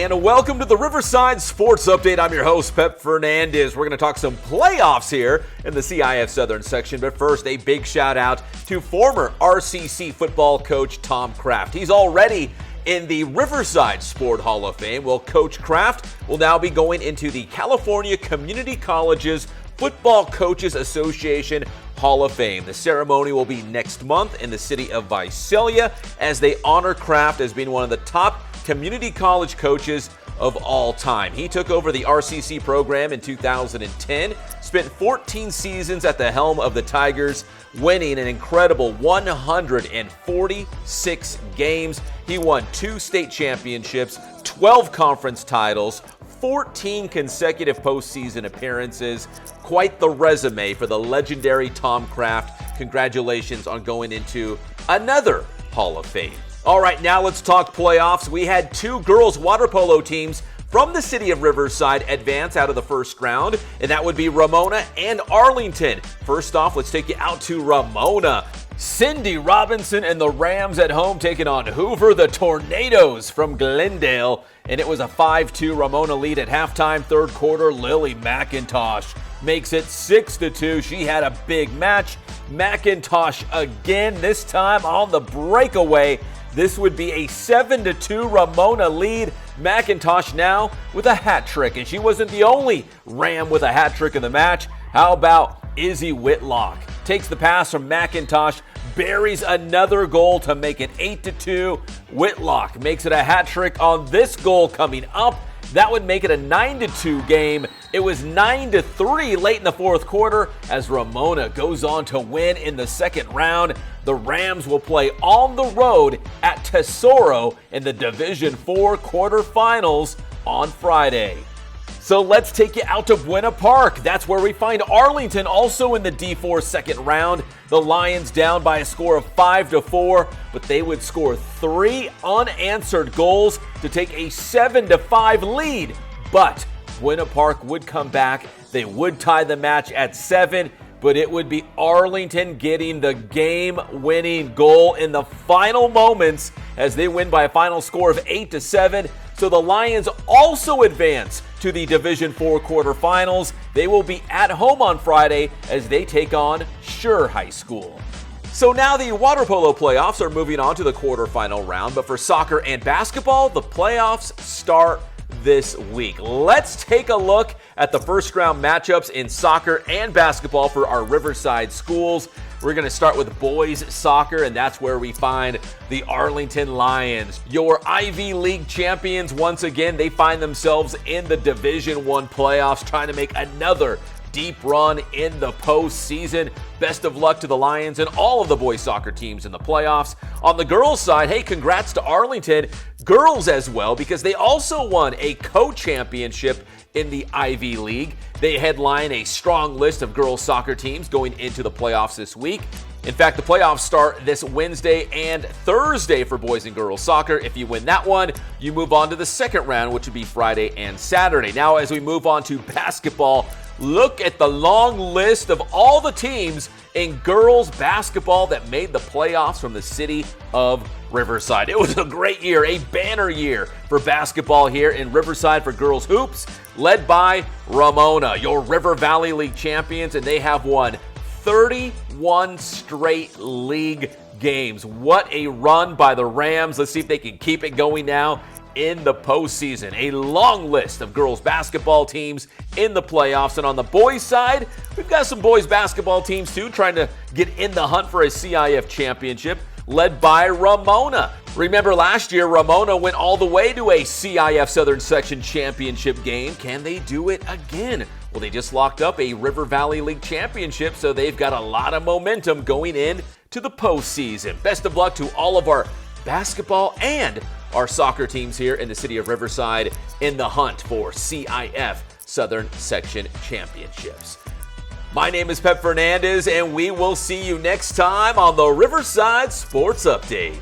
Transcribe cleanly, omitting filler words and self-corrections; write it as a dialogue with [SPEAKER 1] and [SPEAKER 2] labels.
[SPEAKER 1] and welcome to the Riverside Sports Update. I'm your host, Pep Fernandez. We're going to talk some playoffs here in the CIF Southern section, but first, a big shout out to former RCC football coach Tom Kraft. He's already in the Riverside Sport Hall of Fame. Well, Coach Kraft will now be going into the California Community Colleges Football Coaches Association Hall of Fame. The ceremony will be next month in the city of Visalia as they honor Kraft as being one of the top community college coaches of all time. He took over the RCC program in 2010, spent 14 seasons at the helm of the Tigers, winning an incredible 146 games. He won 2 state championships, 12 conference titles, 14 consecutive postseason appearances. Quite the resume for the legendary Tom Kraft. Congratulations on going into another Hall of Fame. All right, now let's talk playoffs. We had 2 girls water polo teams from the city of Riverside advance out of the first round, and that would be Ramona and Arlington. First off, let's take you out to Ramona. Cindy Robinson and the Rams at home taking on Hoover, the Tornadoes from Glendale. And it was a 5-2 Ramona lead at halftime. Third quarter, Lily McIntosh makes it 6-2. She had a big match. McIntosh again, this time on the breakaway. This would be a 7-2 Ramona lead. McIntosh now with a hat trick, and she wasn't the only Ram with a hat trick in the match. How about Izzy Whitlock? Takes the pass from McIntosh, buries another goal to make it 8-2. Whitlock makes it a hat trick on this goal coming up. That would make it a 9-2 game. It was 9-3 late in the fourth quarter as Ramona goes on to win in the second round. The Rams will play on the road at Tesoro in the Division IV quarterfinals on Friday. So let's take you out to Buena Park. That's where we find Arlington also in the D4 second round. The Lions down by a score of 5-4, but they would score 3 unanswered goals to take a 7-5 lead. But Buena Park would come back. They would tie the match at 7, but it would be Arlington getting the game-winning goal in the final moments as they win by a final score of 8-7. So the Lions also advance to the Division IV quarterfinals. They will be at home on Friday as they take on Schur High School. So now the water polo playoffs are moving on to the quarterfinal round, but for soccer and basketball, the playoffs start this week. Let's take a look at the first round matchups in soccer and basketball for our Riverside schools. We're going to start with boys soccer, and that's where we find the Arlington Lions. Your Ivy League champions, once again, they find themselves in the Division I playoffs, trying to make another deep run in the postseason. Best of luck to the Lions and all of the boys soccer teams in the playoffs. On the girls side, hey, congrats to Arlington girls as well, because they also won a co-championship in the Ivy League. They headline a strong list of girls soccer teams going into the playoffs this week. In fact, the playoffs start this Wednesday and Thursday for boys and girls soccer. If you win that one, you move on to the second round, which would be Friday and Saturday. Now, as we move on to basketball, look at the long list of all the teams in girls basketball that made the playoffs from the city of Riverside. It was a great year, a banner year for basketball here in Riverside for girls hoops, led by Ramona, your River Valley League champions, and they have won 31 straight league games. What a run by the Rams. Let's see if they can keep it going now in the postseason. A long list of girls basketball teams in the playoffs. And on the boys side, we've got some boys basketball teams too, trying to get in the hunt for a CIF championship, led by Ramona. Remember last year, Ramona went all the way to a CIF Southern Section championship game. Can they do it again? Well, they just locked up a River Valley League championship, so they've got a lot of momentum going in to the postseason. Best of luck to all of our basketball and our soccer teams here in the city of Riverside in the hunt for CIF Southern Section championships. My name is Pep Fernandez, and we will see you next time on the Riverside Sports Update.